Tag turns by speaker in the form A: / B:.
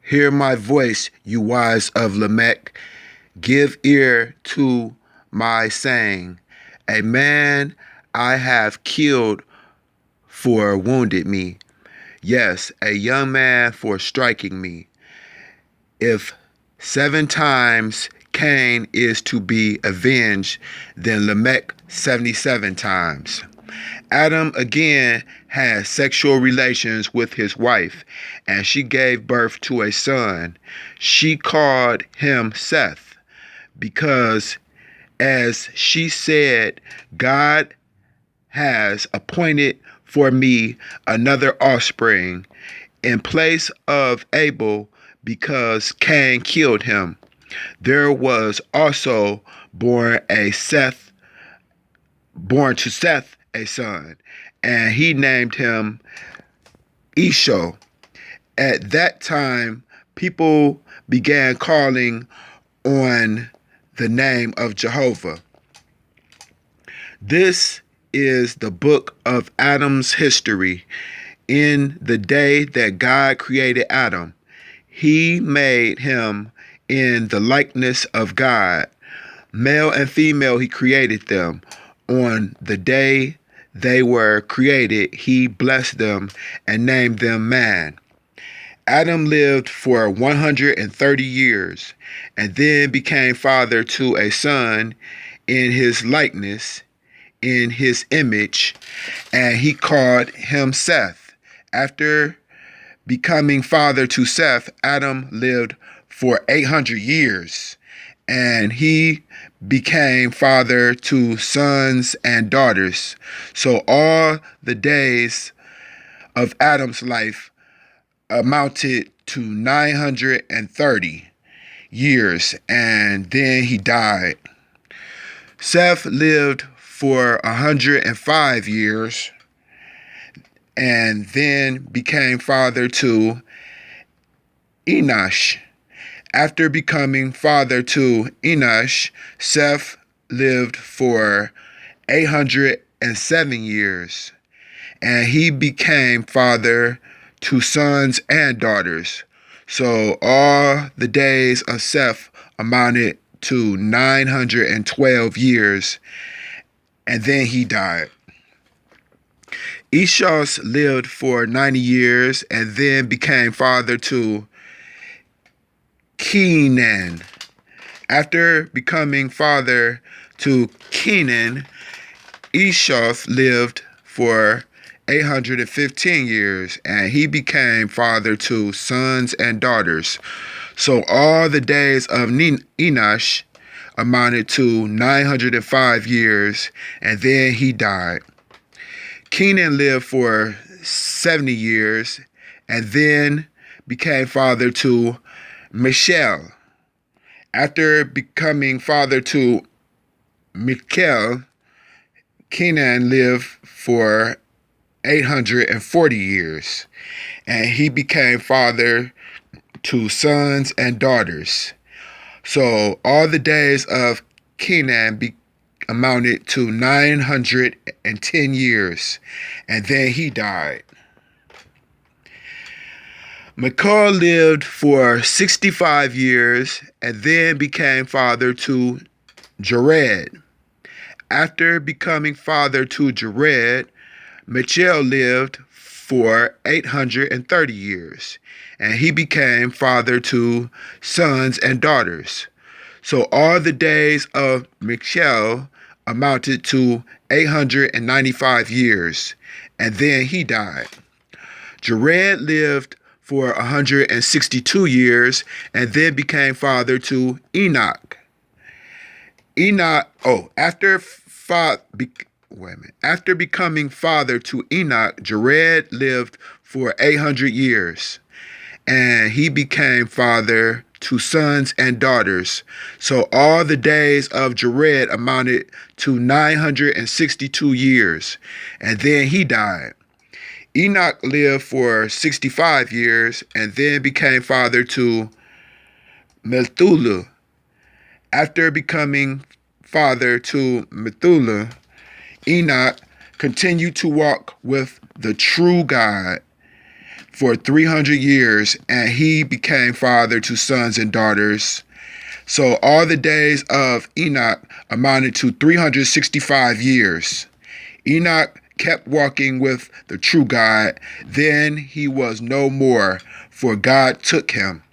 A: Hear my voice, you wise of Lamech. Give ear to my saying. A man I have killed for wounded me. Yes, a young man for striking me. If 7 times Cain is to be avenged, then Lamech 77 times. Adam again had sexual relations with his wife, and she gave birth to a son. She called him Seth, because, as she said, God has appointed for me another offspring in place of Abel, because Cain killed him. There was also born a Seth, born to Seth a son, and he named him Esau. At that time, people began calling on the name of Jehovah. This is the book of Adam's history. In the day that God created Adam, he made him in the likeness of God. Male and female, he created them. On the day they were created, he blessed them and named them man. Adam lived for 130 years and then became father to a son in his likeness, in his image, and he called him Seth. After becoming father to Seth, Adam lived for 800 years, and he became father to sons and daughters. So all the days of Adam's life amounted to 930 years, and then he died. Seth lived for 105 years and then became father to Enosh. After becoming father to Enosh, Seth lived for 807 years, and he became father to sons and daughters. So all the days of Seth amounted to 912 years, and then he died. Esau lived for 90 years and then became father to Kenan. After becoming father to Kenan, Esau lived for 815 years, and he became father to sons and daughters. So all the days of Enosh amounted to 905 years, and then he died. Kenan lived for 70 years and then became father to Michelle. After becoming father to Michelle, Kenan lived for 840 years, and he became father to sons and daughters. So all the days of Kenan amounted to 910 years, and then he died. Michal lived for 65 years and then became father to Jared. After becoming father to Jared, Michal lived for 830 years, and he became father to sons and daughters. So all the days of Michal amounted to 895 years, and then he died. Jared lived for 162 years and then became father to Enoch. After becoming father to Enoch, Jared lived for 800 years, and he became father to sons and daughters. So all the days of Jared amounted to 962 years, and then he died. Enoch lived for 65 years and then became father to Methuselah. After becoming father to Methuselah, Enoch continued to walk with the true God for 300 years, and he became father to sons and daughters. So all the days of Enoch amounted to 365 years. Enoch kept walking with the true God. Then he was no more, for God took him.